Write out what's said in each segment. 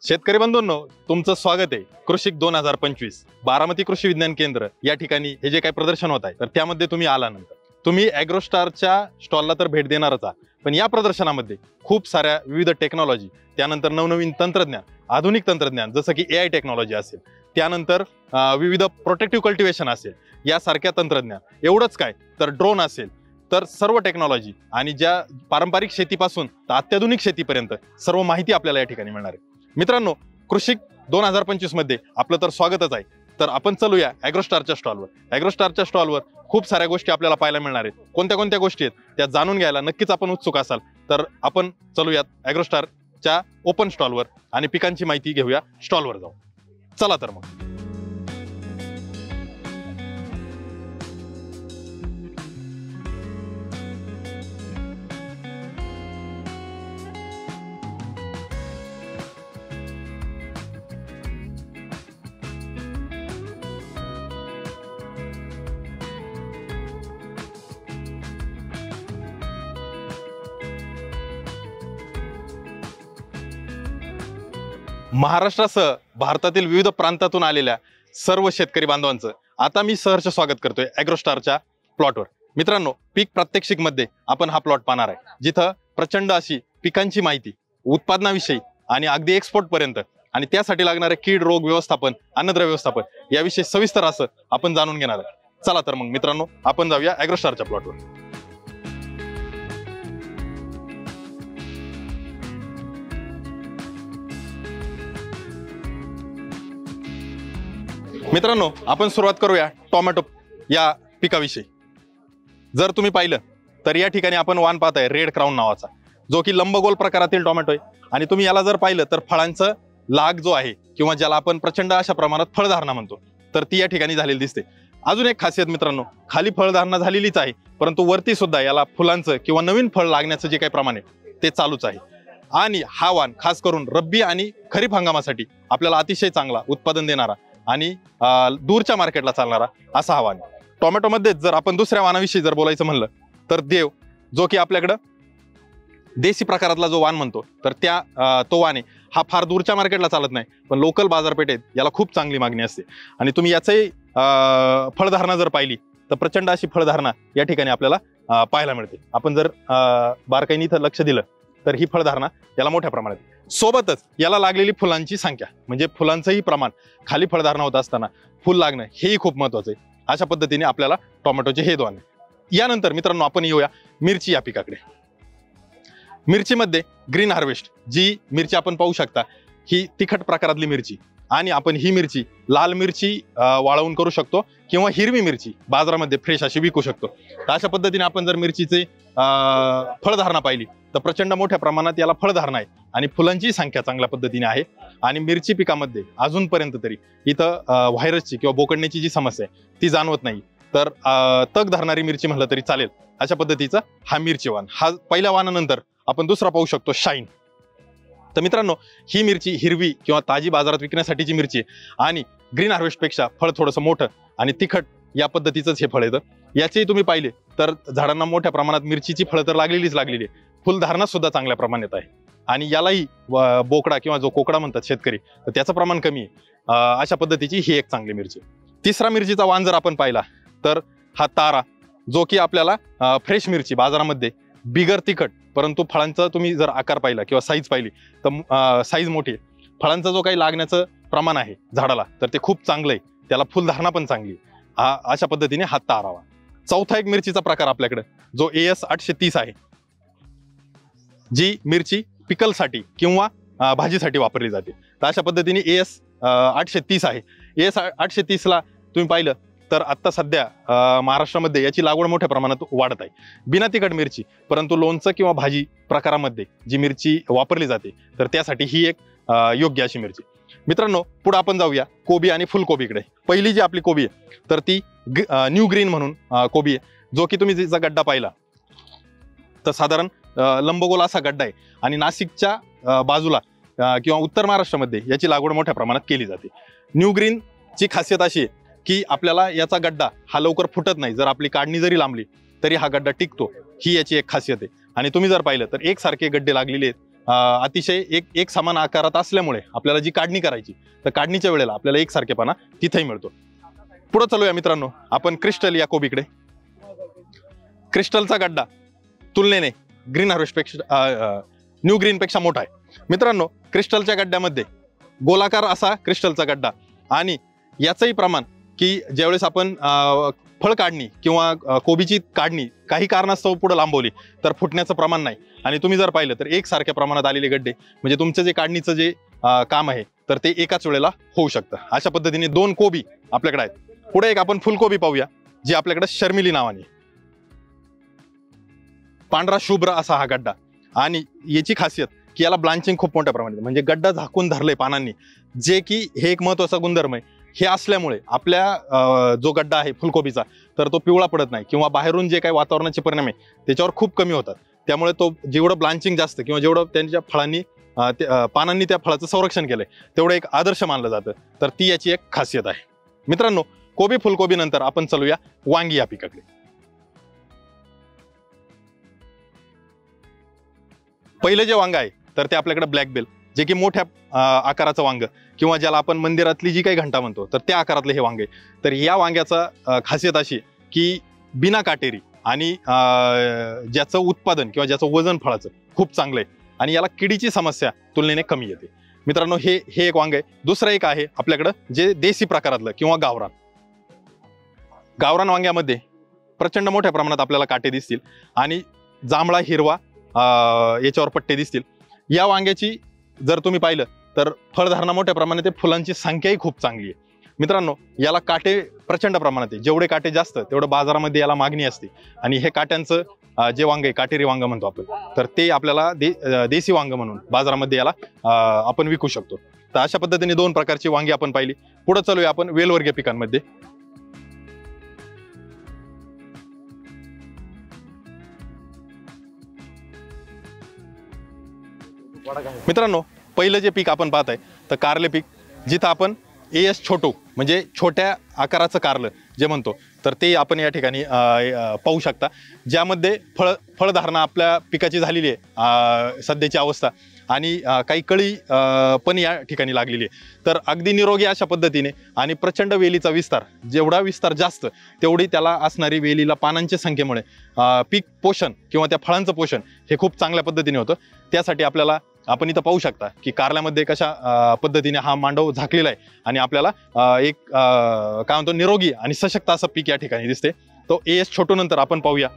शेतकरी बंधूंनो, तुमचं स्वागत आहे कृषिक 2025 बारामती कृषी विज्ञान केंद्र या ठिकाणी हे जे काही प्रदर्शन होत आहे तर त्यामध्ये तुम्ही आल्यानंतर तुम्ही ॲग्रोस्टारच्या स्टॉलला तर भेट देणारच आहात, पण या प्रदर्शनामध्ये खूप साऱ्या विविध टेक्नॉलॉजी, त्यानंतर नवनवीन तंत्रज्ञान, आधुनिक तंत्रज्ञान जसं की AI टेक्नॉलॉजी असेल, त्यानंतर विविध प्रोटेक्टिव्ह कल्टिवेशन असेल यासारख्या तंत्रज्ञान, एवढंच काय तर ड्रोन असेल, तर सर्व टेक्नॉलॉजी आणि ज्या पारंपरिक शेतीपासून तर अत्याधुनिक शेतीपर्यंत सर्व माहिती आपल्याला या ठिकाणी मिळणार आहे। मित्रांनो, कृषिक 2025 मध्ये आपलं तर स्वागतच आहे। तर आपण चलूया ॲग्रोस्टारच्या स्टॉलवर। ॲग्रोस्टारच्या स्टॉलवर खूप साऱ्या गोष्टी आपल्याला पाहायला मिळणार आहेत। कोणत्या कोणत्या गोष्टी आहेत त्या जाणून घ्यायला नक्कीच आपण उत्सुक असाल, तर आपण चलूयात ॲग्रोस्टारच्या ओपन स्टॉलवर आणि पिकांची माहिती घेऊया स्टॉलवर जाऊ। चला तर मग। महाराष्ट्रासह भारतातील विविध प्रांतातून आलेल्या सर्व शेतकरी बांधवांचं आता मी सहर्ष स्वागत करतोय ॲग्रोस्टारच्या प्लॉटवर। मित्रांनो, पीक प्रात्यक्षिक मध्ये आपण हा प्लॉट पाहणार आहे, जिथं प्रचंड अशी पिकांची माहिती, उत्पादनाविषयी आणि अगदी एक्सपोर्ट पर्यंत आणि त्यासाठी लागणारे कीड रोग व्यवस्थापन, अन्नद्रव्य व्यवस्थापन याविषयी सविस्तर असं आपण जाणून घेणार आहे। चला तर मग मित्रांनो, आपण जाऊया ॲग्रोस्टारच्या प्लॉटवर। मित्रांनो, आपण सुरुवात करूया टोमॅटो या पिकाविषयी। जर तुम्ही पाहिलं तर या ठिकाणी आपण वाण पाहताय रेड क्राउन नावाचा, जो की लंबगोल प्रकारातील टोमॅटो आहे। आणि तुम्ही याला जर पाहिलं तर फळांचं लाग जो आहे किंवा ज्याला आपण प्रचंड अशा प्रमाणात फळधारणा म्हणतो, तर ती या ठिकाणी झालेली दिसते। अजून एक खासियत मित्रांनो, खाली फळधारणा झालेलीच आहे, परंतु वरती सुद्धा याला फुलांचं किंवा नवीन फळ लागण्याचं जे काही प्रमाण आहे ते चालूच आहे। आणि हा वाण खास करून रब्बी आणि खरीप हंगामासाठी आपल्याला अतिशय चांगला उत्पादन देणारा आणि दूरच्या मार्केटला चालणारा असा हा वाण। टोमॅटोमध्ये जर आपण दुसऱ्या वाणाविषयी जर बोलायचं म्हणलं तर देव, जो की आपल्याकडं देशी प्रकारातला जो वाण म्हणतो, तर तो वाण आहे हा फार दूरच्या मार्केटला चालत नाही, पण लोकल बाजारपेठेत याला खूप चांगली मागणी असते। आणि तुम्ही याचंही फळधारणा जर पाहिली तर प्रचंड अशी फळधारणा या ठिकाणी आपल्याला पाहायला मिळते। आपण जर बारकाईने इथं लक्ष दिलं तर ही फळधारणा याला मोठ्या प्रमाणात, सोबतच याला लागलेली फुलांची संख्या म्हणजे फुलांचंही प्रमाण, खाली फळधारणा होत असताना फुल लागणं हेही खूप महत्वाचं आहे। अशा पद्धतीने आपल्याला टोमॅटोचे हे दोन आहे। यानंतर मित्रांनो, आपण येऊया मिरची या पिकाकडे। मिरचीमध्ये ग्रीन हार्वेस्ट जी मिरची आपण पाहू शकता, ही तिखट प्रकारातली मिरची, आणि आपण ही मिरची लाल मिरची वाळवून करू शकतो किंवा हिरवी मिरची बाजारामध्ये फ्रेश अशी विकू शकतो। तर अशा पद्धतीने आपण जर मिरचीचे फळधारणा पाहिली तर प्रचंड मोठ्या प्रमाणात याला फळधारणा आहे आणि फुलांची संख्या चांगल्या पद्धतीने आहे। आणि मिरची पिकामध्ये अजूनपर्यंत तरी इथं व्हायरसची किंवा बोकडण्याची जी समस्या आहे ती जाणवत नाही। तर तग धरणारी मिरची म्हटलं तरी चालेल अशा पद्धतीचा हा मिरची वाण। हा पहिल्या वाणानंतर आपण दुसरा पाहू शकतो शाईन। तर मित्रांनो, ही मिरची हिरवी किंवा ताजी बाजारात विकण्यासाठीची मिरची आहे आणि ग्रीन हार्वेस्टपेक्षा फळ थोडंसं मोठं आणि तिखट या पद्धतीचंच हे फळ येतं। याचेही तुम्ही पाहिले तर झाडांना मोठ्या प्रमाणात मिरचीची फळं तर लागलेलीच लागलेली आहे, फुलधारणा सुद्धा चांगल्या प्रमाणात आहे। आणि यालाही बोकडा किंवा जो कोकडा म्हणतात शेतकरी, तर त्याचं प्रमाण कमी आहे। अशा पद्धतीची ही एक चांगली मिरची। तिसरा मिरचीचा वाण जर आपण पाहिला तर हा तारा, जो की आपल्याला फ्रेश मिरची बाजारामध्ये बिगर तिखट, परंतु फळांचा तुम्ही जर आकार पाहिला किंवा साईज पाहिली तर साईज मोठी आहे। फळांचा जो काही लागण्याचं प्रमाण आहे झाडाला तर ते खूप चांगलं आहे, त्याला फुलधारणा पण चांगली आहे। अशा पद्धतीने हा तारा वाण। चौथा एक मिरचीचा प्रकार आपल्याकडे जो AS 830 आहे, जी मिरची पिकलसाठी किंवा भाजीसाठी वापरली जाते। तर अशा पद्धतीने AS 830 आहे। AS 830 ला तुम्ही पाहिलं तर आता सध्या महाराष्ट्रामध्ये याची लागवड मोठ्या प्रमाणात वाढत आहे। बिना तिखट मिरची, परंतु लोणचं किंवा भाजी प्रकारामध्ये जी मिरची वापरली जाते तर त्यासाठी ही एक योग्य अशी मिरची। मित्रांनो, पुढे आपण जाऊया कोबी आणि फुलकोबीकडे। पहिली जी आपली कोबी आहे तर ती न्यू ग्रीन म्हणून कोबी आहे, जो की तुम्ही जिचा गड्डा पाहिला तर साधारण लंबगोल असा गड्डा आहे आणि नाशिकच्या बाजूला किंवा उत्तर महाराष्ट्रामध्ये याची लागवड मोठ्या प्रमाणात केली जाते। न्यू ग्रीन ची खासियत अशी आहे की आपल्याला याचा गड्डा हा लवकर फुटत नाही, जर आपली काढणी जरी लांबली तरी हा गड्डा टिकतो, ही याची एक खासियत आहे। आणि तुम्ही जर पाहिलं तर एकसारखे गड्डे लागलेले आहेत अतिशय एक समान आकारात असल्यामुळे आपल्याला जी काढणी करायची तर काढणीच्या वेळेला आपल्याला एकसारखेपणा तिथेही मिळतो. पुढे चालूया मित्रांनो आपण क्रिस्टल या कोबीकडे. क्रिस्टलचा गड्डा तुलनेने ग्रीन हार्वेस्ट पेक्षा न्यू ग्रीन पेक्षा मोठा आहे. मित्रांनो क्रिस्टलच्या गड्ड्यामध्ये गोलाकार असा क्रिस्टलचा गड्डा आणि याचंही प्रमाण की ज्यावेळेस आपण फळ काढणी किंवा कोबीची काढणी काही कारणास्तव पुढे लांबवली तर फुटण्याचं प्रमाण नाही. आणि तुम्ही जर पाहिलं तर एकसारख्या प्रमाणात आलेले गड्डे म्हणजे तुमचं जे काढणीचं जे काम आहे तर ते एकाच वेळेला होऊ शकतं. अशा पद्धतीने 2 कोबी आपल्याकडे आहेत. पुढे एक आपण फुलकोबी पाहूया जी आपल्याकडे शर्मिली नावाने. पांढरा शुभ्र असा हा गड्डा आणि याची खासियत की याला ब्लांचिंग खूप मोठ्या प्रमाणात म्हणजे गड्डा झाकून धरले पानांनी, जे की हे एक महत्वाचा गुणधर्म आहे. हे असल्यामुळे आपल्या जो गड्डा आहे फुलकोबीचा तर तो पिवळा पडत नाही किंवा बाहेरून जे काही वातावरणाचे परिणाम आहे त्याच्यावर खूप कमी होतात. त्यामुळे तो जेवढं ब्लांचिंग जास्त किंवा जेवढं त्यांच्या फळांनी पानांनी त्या फळाचं संरक्षण केलंय तेवढं एक आदर्श मानलं जातं. तर ती याची एक खासियत आहे. मित्रांनो कोबी फुलकोबी नंतर आपण चालूया वांगी या पिकाकडे. पहिलं जे वांग आहे तर ते आपल्याकडे ब्लॅक बेल जे की मोठ्या आकाराचं वांग किंवा ज्याला आपण मंदिरातली जी काही घंटा म्हणतो तर त्या आकारातले हे वांगे. तर या वांग्याचा खासियत अशी की बिना काटेरी आणि ज्याचं उत्पादन किंवा ज्याचं वजन फळाचं खूप चांगलं आहे आणि याला किडीची समस्या तुलनेने कमी येते. मित्रांनो हे एक वांग आहे. दुसरं एक आहे आपल्याकडं जे देसी प्रकारातलं किंवा गावरान. गावरान वांग्यामध्ये प्रचंड मोठ्या प्रमाणात आपल्याला काटे दिसतील आणि जांभळा हिरवा याच्यावर पट्टे दिसतील. या वांग्याची जर तुम्ही पाहिलं तर फळधारणा मोठ्या प्रमाणात आहे, फुलांची संख्याही खूप चांगली आहे. मित्रांनो याला काटे प्रचंड प्रमाणात आहे. जेवढे काटे जास्त तेवढं बाजारामध्ये याला मागणी असते आणि हे काट्यांचं जे वांग आहे काटेरी वांग म्हणतो आपण तर ते आपल्याला देसी वांग म्हणून बाजारामध्ये याला आपण विकू शकतो. तर अशा पद्धतीने 2 प्रकारची वांगी आपण पाहिली. पुढे चालूया आपण वेलवर्गीय पिकांमध्ये. मित्रांनो पहिलं जे पीक आपण पाहत आहे तर कारले पीक, जिथं आपण AS छोटू म्हणजे छोट्या आकाराचं कारलं जे म्हणतो तर ते आपण या ठिकाणी पाहू शकता. ज्यामध्ये फळधारणा आपल्या पिकाची झालेली आहे सध्याची अवस्था आणि काही कळी पण या ठिकाणी लागलेली आहे. तर अगदी निरोगी अशा पद्धतीने आणि प्रचंड वेलीचा विस्तार, जेवढा विस्तार जास्त तेवढी त्याला असणारी वेलीला पानांच्या संख्येमुळे पीक पोषण किंवा त्या फळांचं पोषण हे खूप चांगल्या पद्धतीने होतं. त्यासाठी आपल्याला आपण इथं पाहू शकता की कारल्यामध्ये कशा पद्धतीने हा मांडव झाकलेला आहे आणि आपल्याला एक काय म्हणतो निरोगी आणि सशक्त असं पीक या ठिकाणी दिसते. तो AS छोटू नंतर आपण पाहूया.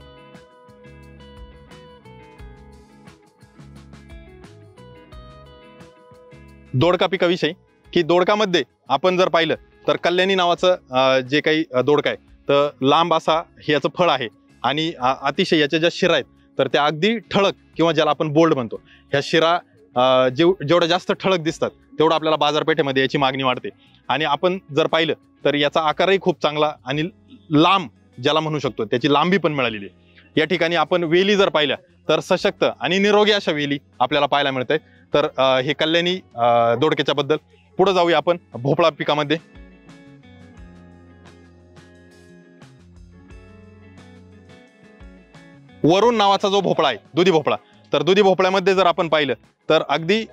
दोडका पिकाविषयी की दोडकामध्ये आपण जर पाहिलं तर कल्याणी नावाचं जे काही दोडका आहे तर लांब असा हे याचं फळ आहे आणि अतिशय याच्या ज्या शिरा आहेत तर त्या अगदी ठळक किंवा ज्याला आपण बोल्ड म्हणतो ह्या शिरा जेवढ्या जास्त ठळक दिसतात तेवढं आपल्याला बाजारपेठेमध्ये याची मागणी वाढते. आणि आपण जर पाहिलं तर याचा आकारही खूप चांगला आणि लांब ज्याला म्हणू शकतो त्याची लांबी पण मिळालेली आहे. या ठिकाणी आपण वेली जर पाहिल्या तर सशक्त आणि निरोगी अशा वेली आपल्याला पाहायला मिळत आहेत. तर हे कल्याणी दोडक्याच्या बद्दल. पुढे जाऊया आपण भोपळा पिकामध्ये. वरुण नावाचा जो भोपळा आहे दुधी भोपळा, तर दुधी भोपळ्यामध्ये जर आपण पाहिलं तर अगदी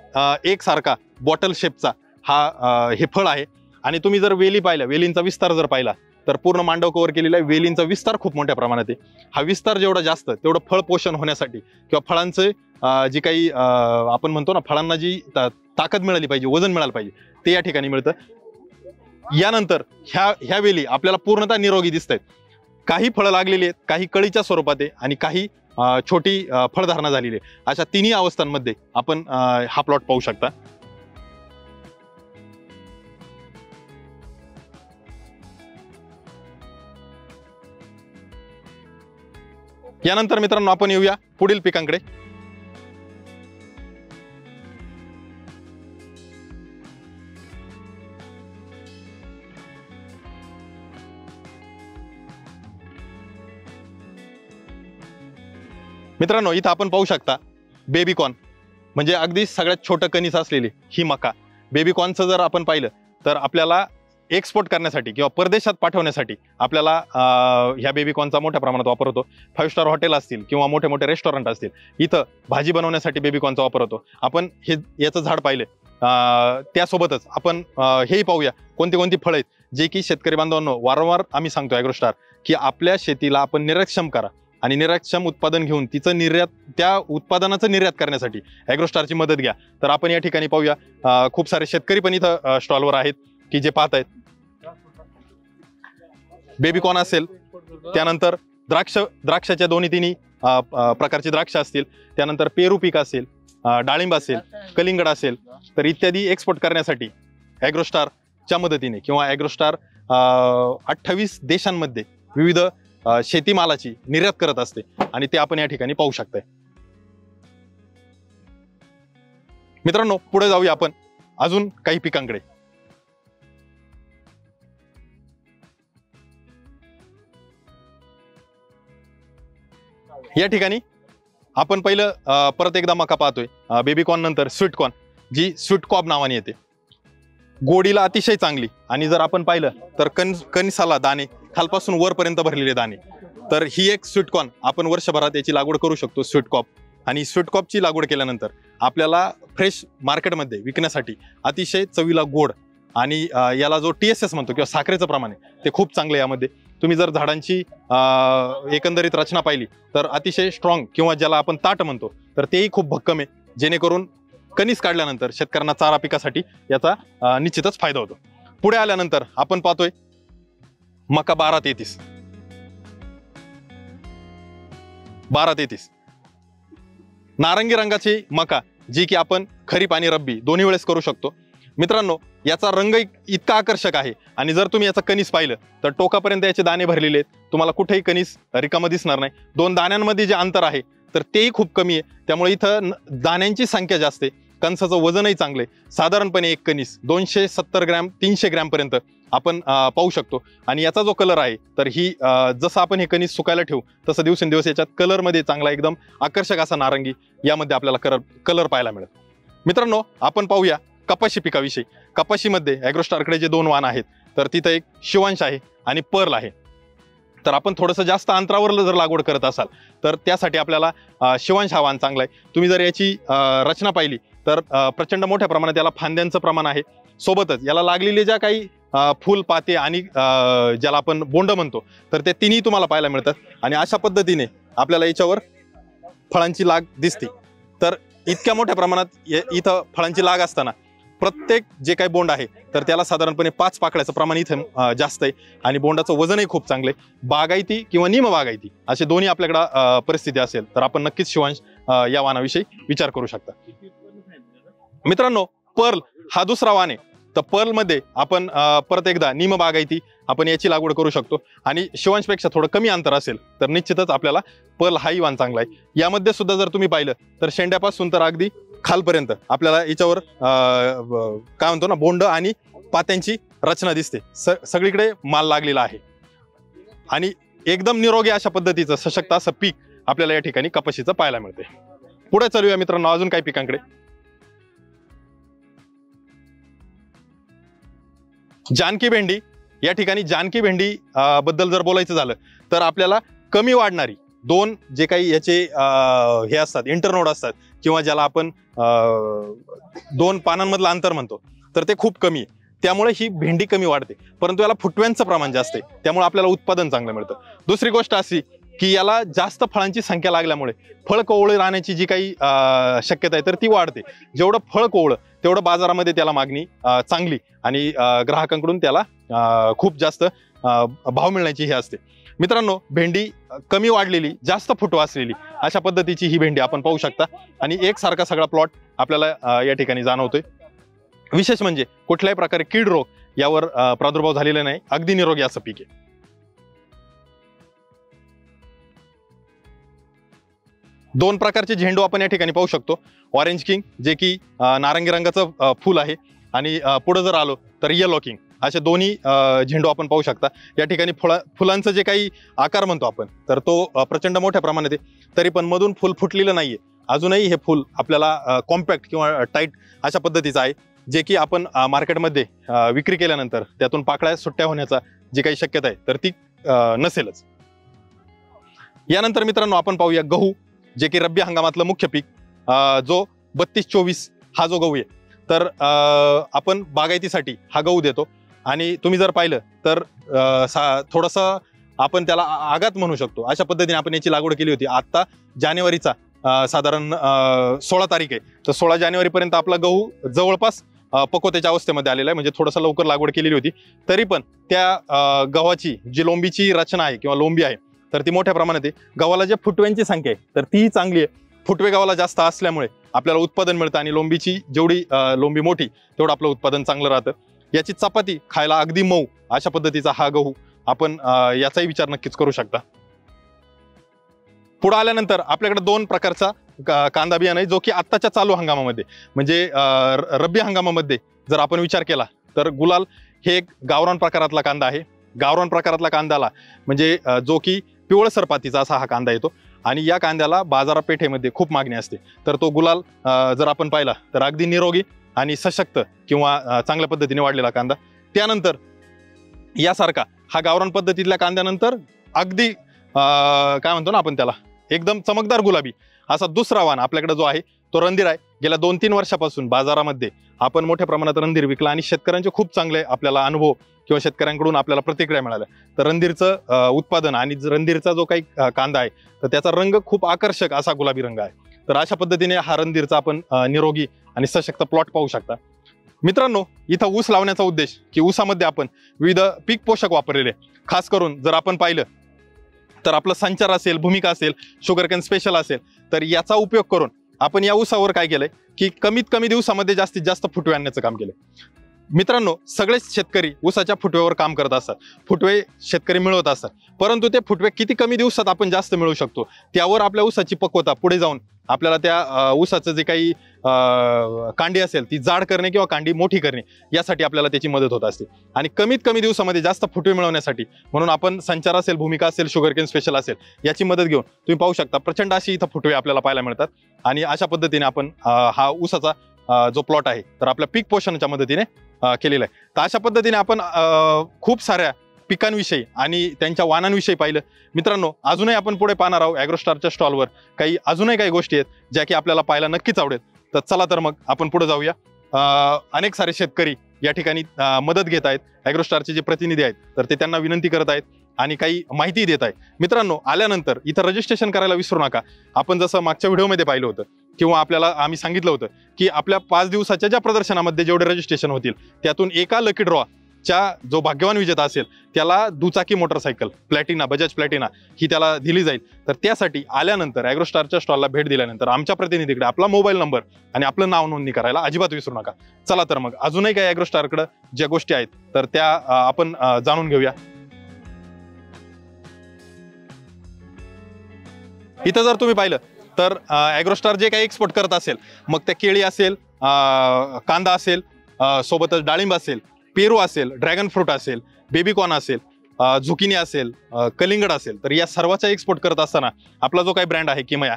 एकसारखा बॉटल शेपचा हा हे फळ आहे. आणि तुम्ही जर वेली पाहिल्या, वेलींचा विस्तार जर पाहिला तर पूर्ण मांडव कव्हर केलेला आहे. वेलींचा विस्तार खूप मोठ्या प्रमाणात आहे. हा विस्तार जेवढा जास्त तेवढं फळ पोषण होण्यासाठी किंवा फळांचे जी काही आपण म्हणतो ना फळांना जी ताकद मिळाली पाहिजे, वजन मिळालं पाहिजे ते या ठिकाणी मिळतं. यानंतर ह्या वेली आपल्याला पूर्णतः निरोगी दिसत आहेत. काही फळं लागलेली आहेत, काही कळीच्या स्वरूपात आहे आणि काही छोटी फळधारणा झालेली आहे. अशा तिन्ही अवस्थांमध्ये आपण हा प्लॉट पाहू शकता. यानंतर मित्रांनो आपण येऊया पुढील पिकांकडे. मित्रांनो इथं आपण पाहू शकता बेबीकॉर्न म्हणजे अगदी सगळ्यात छोटं कणीस असलेली ही मका. बेबीकॉर्नचं जर आपण पाहिलं तर आपल्याला एक्सपोर्ट करण्यासाठी किंवा परदेशात पाठवण्यासाठी आपल्याला ह्या बेबीकॉर्नचा मोठ्या प्रमाणात वापर होतो. 5 स्टार हॉटेल असतील किंवा मोठे मोठे रेस्टॉरंट असतील, इथं भाजी बनवण्यासाठी बेबीकॉर्नचा वापर होतो. आपण हे याचं झाड पाहिलं, त्यासोबतच आपण हेही पाहूया कोणती कोणती फळं आहेत जे की शेतकरी बांधवांनो वारंवार आम्ही सांगतो ॲग्रोस्टार की आपल्या शेतीला आपण निर्यातक्षम करा आणि निर्यातक्षम उत्पादन घेऊन तिचं त्या उत्पादनाचं निर्यात करण्यासाठी ॲग्रोस्टारची मदत घ्या. तर आपण या ठिकाणी पाहूया खूप सारे शेतकरी पण इथं स्टॉलवर आहेत की जे पाहत आहेत. बेबीकॉर्न असेल, त्यानंतर द्राक्षाच्या दोन्ही तिन्ही प्रकारची द्राक्ष असतील, त्यानंतर पेरू पीक असेल, डाळिंब असेल, कलिंगड असेल, तर इत्यादी एक्सपोर्ट करण्यासाठी ॲग्रोस्टारच्या मदतीने किंवा ॲग्रोस्टार 28 देशांमध्ये विविध शेतीमालाची निर्यात करत असते आणि ते आपण या ठिकाणी पाहू शकताय. मित्रांनो, पुढे जाऊया आपण अजून काही पिकांकडे. या ठिकाणी आपण पहिलं परत एकदा मका पाहतोय. बेबीकॉर्न नंतर स्वीटकॉर्न, जी स्वीटकॉर्न नावाने येते. गोडीला अतिशय चांगली आणि जर आपण पाहिलं तर कणसाला दाणे खालपासून वरपर्यंत भरलेले दाणे. तर ही एक स्वीटकॉर्न आपण वर्षभरात याची लागवड करू शकतो स्वीटकॉर्न. आणि स्वीटकॉर्नची लागवड केल्यानंतर आपल्याला फ्रेश मार्केटमध्ये विकण्यासाठी अतिशय चवीला गोड आणि याला जो TSS म्हणतो किंवा साखरेचं प्रमाण आहे ते खूप चांगलं आहे. यामध्ये तुम्ही जर झाडांची एकंदरीत रचना पाहिली तर अतिशय स्ट्रॉंग किंवा ज्याला आपण ताट म्हणतो तर तेही खूप भक्कम आहे, जेणेकरून कणीस काढल्यानंतर शेतकऱ्यांना चारा पिकासाठी याचा निश्चितच फायदा होतो. पुढे आल्यानंतर आपण पाहतोय मका 1233. नारंगी रंगाची मका, जी की आपण खरीप आणि रब्बी दोन्ही वेळेस करू शकतो. मित्रांनो, याचा रंग इतका आकर्षक आहे आणि जर तुम्ही याचं कणीस पाहिलं तर टोकापर्यंत याचे दाणे भरलेले आहेत. तुम्हाला कुठेही कणीस रिकामं दिसणार नाही. 2 दाण्यांमध्ये जे अंतर आहे तर तेही खूप कमी आहे. त्यामुळे इथं दाण्यांची संख्या जास्त आहे, कणसाचं वजनही चांगलं आहे. साधारणपणे एक कणीस 270 ग्रॅम 300 ग्रॅम पर्यंत आपण पाहू शकतो. आणि याचा जो कलर आहे तर ही जसं आपण हे कणीस सुकायला ठेवू तसं दिवसेंदिवस याच्यात कलरमध्ये चांगला एकदम आकर्षक असा नारंगी यामध्ये आपल्याला कलर पाहायला मिळेल. मित्रांनो, आपण पाहूया कपाशी पिकाविषयी. कपाशीमध्ये ॲग्रोस्टारकडे जे 2 वाण आहेत तर तिथं एक शिवांश आहे आणि पर्ल आहे. तर आपण थोडंसं जास्त अंतरावर जर लागवड करत असाल तर त्यासाठी आपल्याला शिवांश हा वाण चांगला आहे. तुम्ही जर याची रचना पाहिली तर प्रचंड मोठ्या प्रमाणात याला फांद्यांचं प्रमाण आहे. सोबतच याला लागलेले ज्या काही फुल पाते आणि ज्याला आपण बोंड म्हणतो तर ते तिन्ही तुम्हाला पाहायला मिळतात. आणि अशा पद्धतीने आपल्याला याच्यावर फळांची लाग दिसते. तर इतक्या मोठ्या प्रमाणात इथं फळांची लाग असताना प्रत्येक जे काही बोंड आहे तर त्याला साधारणपणे 5 पाकळ्याचं प्रमाण इथे जास्त आहे आणि बोंडाचं वजनही खूप चांगलं आहे. बागायती किंवा निम बागायती असे दोन्ही आपल्याकडं परिस्थिती असेल तर आपण नक्कीच शिवांश या वाणाविषयी विचार करू शकता. मित्रांनो, पर्ल हा दुसरा वाण आहे. तर पर्लमध्ये आपण परत एकदा निम बागायती आपण याची लागवड करू शकतो. आणि शिवांशपेक्षा थोडं कमी अंतर असेल तर निश्चितच आपल्याला पर्ल हाही वाण चांगला आहे. यामध्ये सुद्धा जर तुम्ही पाहिलं तर शेंड्यापासून तर अगदी खालपर्यंत आपल्याला याच्यावर काय म्हणतो ना, बोंड आणि पात्यांची रचना दिसते. सगळीकडे माल लागलेला आहे आणि एकदम निरोगी अशा पद्धतीचं सशक्त असं पीक आपल्याला या ठिकाणी कपाशीचं पाहायला मिळते. पुढे चालूया मित्रांनो अजून काही पिकांकडे. जानकी भेंडी. या ठिकाणी जानकी भेंडी बद्दल जर बोलायचं झालं तर आपल्याला कमी वाढणारी 2 जे काही याचे हे असतात इंटरनोड असतात किंवा ज्याला आपण 2 पानांमधलं अंतर म्हणतो तर ते खूप कमी आहे. त्यामुळे ही भेंडी कमी वाढते, परंतु याला फुटव्यांचं प्रमाण जास्त आहे, त्यामुळे आपल्याला उत्पादन चांगलं मिळतं. दुसरी गोष्ट अशी की याला जास्त फळांची संख्या लागल्यामुळे फळ कोवळे राहण्याची जी काही शक्यता आहे तर ती वाढते. जेवढं फळ कोवळं तेवढं बाजारामध्ये त्याला मागणी चांगली आणि ग्राहकांकडून त्याला खूप जास्त भाव मिळण्याची हे असते. मित्रांनो, भेंडी कमी वाढलेली जास्त फुटवा असलेली अशा पद्धतीची ही भेंडी आपण पाहू शकता आणि एकसारखा सगळा प्लॉट आपल्याला या ठिकाणी जाणवतोय. विशेष म्हणजे कुठल्याही प्रकारे कीड रोग यावर प्रादुर्भाव झालेला नाही, अगदी निरोगी असं पीक आहे. दोन प्रकारचे झेंडू आपण या ठिकाणी पाहू शकतो. ऑरेंज किंग जे की नारंगी रंगाचं फूल आहे आणि पुढे जर आलो तर येलो किंग असे दोन्ही झेंडू आपण पाहू शकता. या ठिकाणी फुलांचं जे काही आकार म्हणतो आपण तर तो प्रचंड मोठ्या प्रमाणात आहे, तरी पण मधून फुल फुटलेलं नाहीये. अजूनही हे फुल आपल्याला कॉम्पॅक्ट किंवा टाईट अशा पद्धतीचं आहे. जे की आपण मार्केटमध्ये विक्री केल्यानंतर त्यातून पाकळ्या सुट्ट्या होण्याचा जी काही शक्यता आहे तर ती नसेलच. यानंतर मित्रांनो आपण पाहूया गहू, जे की रब्बी हंगामातलं मुख्य पीक, जो 32-24 हा जो गहू आहे तर आपण बागायतीसाठी हा गहू देतो. आणि तुम्ही जर पाहिलं तर थोडंसं आपण त्याला आघात म्हणू शकतो, अशा पद्धतीने आपण याची लागवड केली होती. आता जानेवारीचा साधारण 16 तारीख आहे, तर 16 जानेवारीपर्यंत आपला गहू जवळपास पक्वतेच्या अवस्थेमध्ये आलेला आहे, म्हणजे थोडंसं लवकर लागवड केलेली होती. तरी पण त्या गव्हाची जी लोंबीची रचना आहे किंवा लोंबी आहे तर ती मोठ्या प्रमाणात आहे. गव्हाला जे फुटव्यांची संख्या आहे तर तीही चांगली आहे. फुटवे गव्हाला जास्त असल्यामुळे आपल्याला उत्पादन मिळतं आणि लोंबीची जेवढी लोंबी मोठी तेवढं आपलं उत्पादन चांगलं राहतं. याची चपाती खायला अगदी मऊ अशा पद्धतीचा हा गहू आपण याचाही विचार नक्कीच करू शकता. पुढे आल्यानंतर आपल्याकडे 2 प्रकारचा कांदा बियाणं आहे, जो की आत्ताच्या चालू हंगामामध्ये म्हणजे रब्बी हंगामामध्ये जर आपण विचार केला तर गुलाल हे एक गावरान प्रकारातला कांदा आहे. गावरान प्रकारातला कांद्याला म्हणजे जो की पिवळसर पातीचा असा हा कांदा येतो आणि या कांद्याला बाजारपेठेमध्ये खूप मागणी असते. तर तो गुलाल जर आपण पाहिला तर अगदी निरोगी आणि सशक्त किंवा चांगल्या पद्धतीने वाढलेला कांदा. त्यानंतर यासारखा हा गावरान पद्धतीतल्या कांद्यानंतर अगदी काय म्हणतो ना आपण त्याला, एकदम चमकदार गुलाबी असा दुसरा वाण आपल्याकडे जो आहे तो रंधीर आहे. गेल्या 2-3 वर्षापासून बाजारामध्ये आपण मोठ्या प्रमाणात रंधीर विकला आणि शेतकऱ्यांचे खूप चांगले आपल्याला अनुभव किंवा शेतकऱ्यांकडून आपल्याला प्रतिक्रिया मिळाल्या. तर रंधीरचं उत्पादन आणि रंधीरचा जो काही कांदा आहे तर त्याचा रंग खूप आकर्षक असा गुलाबी रंग आहे. तर अशा पद्धतीने हा रंधीरचा आपण निरोगी आणि सशक्त प्लॉट पाहू शकता. मित्रांनो, इथं ऊस लावण्याचा उद्देश की ऊसामध्ये आपण विविध पीक पोषक वापरलेले, खास करून जर आपण पाहिलं तर आपलं संचार असेल, भूमिका असेल, शुगरकेन स्पेशल असेल, तर याचा उपयोग करून आपण या ऊसावर काय केलंय की कमीत कमी दिवसामध्ये जास्तीत जास्त फुटवे आणण्याचं काम केलंय. मित्रांनो, सगळेच शेतकरी ऊसाच्या फुटव्यावर काम करत असतात, फुटवे शेतकरी मिळवत असतात, परंतु ते फुटवे किती कमी दिवसात आपण जास्त मिळवू शकतो त्यावर आपल्या ऊसाची पक्वता पुढे जाऊन आपल्याला त्या ऊसाचं जे काही कांडी असेल ती जाड करणे किंवा कांडी मोठी करणे यासाठी आपल्याला त्याची मदत होत असते. आणि कमीत कमी दिवसामध्ये जास्त फुटवे मिळवण्यासाठी म्हणून आपण संचार असेल, भूमिका असेल, शुगरकेन स्पेशल असेल याची मदत घेऊन तुम्ही पाहू शकता प्रचंड अशी इथं फुटवे आपल्याला पाहायला मिळतात. आणि अशा पद्धतीने आपण हा ऊसाचा जो प्लॉट आहे तर आपल्या पीक पोषणाच्या मदतीने केलेला आहे. तर अशा पद्धतीने आपण खूप साऱ्या पिकांविषयी आणि त्यांच्या वाणांविषयी पाहिलं. मित्रांनो, अजूनही आपण पुढे पाहणार आहोत ॲग्रोस्टारच्या स्टॉलवर अजूनही काही गोष्टी आहेत ज्या की आपल्याला पाहायला नक्कीच आवडेल. तर चला तर मग आपण पुढे जाऊया. अनेक सारे शेतकरी या ठिकाणी मदत घेत आहेत. ॲग्रोस्टारचे जे प्रतिनिधी आहेत तर ते त्यांना विनंती करत आहेत आणि काही माहिती देत आहेत. मित्रांनो, आल्यानंतर इथं रजिस्ट्रेशन करायला विसरू नका. आपण जसं मागच्या व्हिडिओमध्ये पाहिलं होतं किंवा आपल्याला आम्ही सांगितलं होतं की आपल्या 5 दिवसाच्या ज्या प्रदर्शनामध्ये जेवढे रजिस्ट्रेशन होतील त्यातून एका लकी ड्रॉ च्या जो भाग्यवान विजेता असेल त्याला दुचाकी मोटरसायकल प्लॅटिना, बजाज प्लॅटिना ही त्याला दिली जाईल. तर त्यासाठी आल्यानंतर ॲग्रोस्टारच्या स्टॉलला भेट दिल्यानंतर आमच्या प्रतिनिधीकडे आपला मोबाईल नंबर आणि आपलं नाव नोंदणी करायला अजिबात विसरू नका. चला तर मग अजूनही काही ॲग्रोस्टारकडे ज्या गोष्टी आहेत तर त्या आपण जाणून घेऊया. इथं जर तुम्ही पाहिलं तर ॲग्रोस्टार जे काही एक्सपोर्ट करत असेल, मग त्या केळी असेल, कांदा असेल, सोबतच डाळिंब असेल, पेरू असेल, ड्रॅगन फ्रूट असेल, बेबीकॉर्न असेल, झुकिनी असेल, कलिंगड असेल, तर या सर्वाचा एक्सपोर्ट करत असताना आपला जो काही ब्रँड आहे किमया,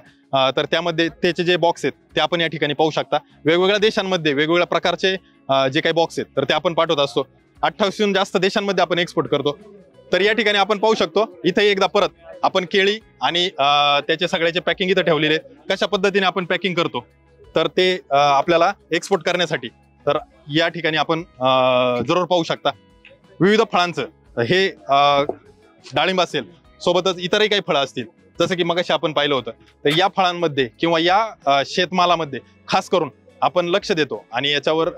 तर त्यामध्ये त्याचे जे बॉक्स आहेत ते आपण या ठिकाणी पाहू शकता. वेगवेगळ्या देशांमध्ये वेगवेगळ्या प्रकारचे जे काही बॉक्स आहेत तर ते आपण पाठवत असतो. 28हून जास्त देशांमध्ये आपण एक्सपोर्ट करतो. तर या ठिकाणी आपण पाहू शकतो इथे एकदा परत आपण केळी आणि त्याचे सगळ्याचे पॅकिंग इथं ठेवलेले आहेत. कशा पद्धतीने आपण पॅकिंग करतो तर ते आपल्याला एक्सपोर्ट करण्यासाठी तर या ठिकाणी आपण जरूर पाहू शकता. विविध फळांचं हे डाळिंब असेल, सोबतच इतरही काही फळं असतील जसं की मगाशी आपण पाहिलं होतं. तर या फळांमध्ये किंवा या शेतमालामध्ये खास करून आपण लक्ष देतो आणि याच्यावर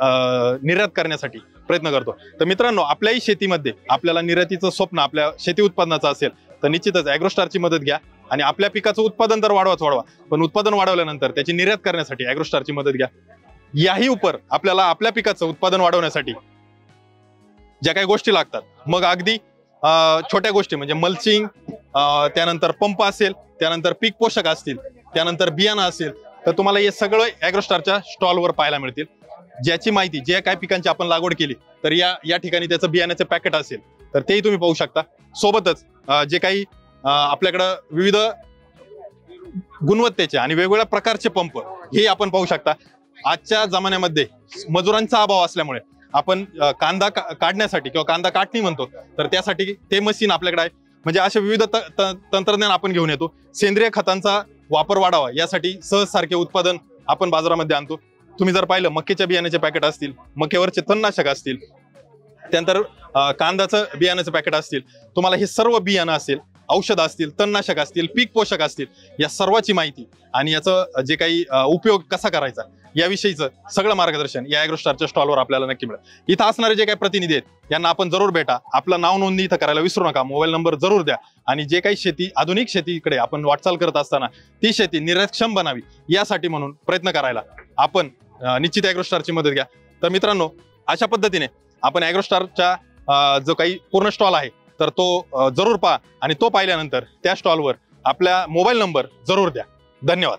निर्यात करण्यासाठी प्रयत्न करतो. तर मित्रांनो, आपल्याही शेतीमध्ये आपल्याला निर्यातीचं स्वप्न आपल्या शेती उत्पादनाचं असेल तर निश्चितच ॲग्रोस्टारची मदत घ्या आणि आपल्या पिकाचं उत्पादन तर वाढवा, पण उत्पादन वाढवल्यानंतर त्याची निर्यात करण्यासाठी ॲग्रोस्टारची मदत घ्या. याही उपर आपल्याला आपल्या पिकाचं उत्पादन वाढवण्यासाठी ज्या काही गोष्टी लागतात, मग अगदी छोट्या गोष्टी म्हणजे मल्चिंग, त्यानंतर पंप असेल, त्यानंतर पीक पोषक असतील, त्यानंतर बियाणं असेल, तर तुम्हाला हे सगळं ॲग्रोस्टारच्या स्टॉलवर पाहायला मिळतील. ज्याची माहिती, जे काही पिकांची आपण लागवड केली तर या ठिकाणी त्याचं बियाण्याचं पॅकेट असेल तर तेही तुम्ही पाहू शकता. सोबतच जे काही आपल्याकडं विविध गुणवत्तेचे आणि वेगवेगळ्या प्रकारचे पंप हे आपण पाहू शकता. आजच्या जमान्यामध्ये मजुरांचा अभाव असल्यामुळे आपण कांदा काढण्यासाठी किंवा कांदा काटणी म्हणतो, तर त्यासाठी ते मशीन आपल्याकडे आहे. म्हणजे असे विविध तंत्रज्ञान आपण घेऊन येतो. सेंद्रिय खतांचा वापर वाढावा यासाठी सहज सारखे उत्पादन आपण बाजारामध्ये आणतो. तुम्ही जर पाहिलं, मक्याच्या बियाण्याचे पॅकेट असतील, मक्यावरचे तणनाशक असतील, त्यानंतर कांद्याचं बियाण्याचं पॅकेट असतील, तुम्हाला हे सर्व बियाणं असेल, औषध असतील, तणनाशक असतील, पीक पोषक असतील, या सर्वाची माहिती आणि याचं जे काही उपयोग कसा करायचा याविषयीचं सगळं मार्गदर्शन या ॲग्रोस्टारच्या स्टॉलवर आपल्याला नक्की मिळेल. इथं असणारे जे काही प्रतिनिधी आहेत यांना आपण जरूर भेटा. आपलं नाव नोंदणी इथं करायला विसरू नका. मोबाईल नंबर जरूर द्या. आणि जे काही शेती, आधुनिक शेतीकडे आपण वाटचाल करत असताना ती शेती निर्यातक्षम बनावी यासाठी म्हणून प्रयत्न करायला आपण निश्चित ॲग्रोस्टारची मदत घ्या. तर मित्रांनो, अशा पद्धतीने आपण ॲग्रोस्टारच्या जो काही पूर्ण स्टॉल आहे तर तो जरूर पहा आणि तो पाहिल्यानंतर त्या स्टॉलवर आपला मोबाईल नंबर जरूर द्या. धन्यवाद.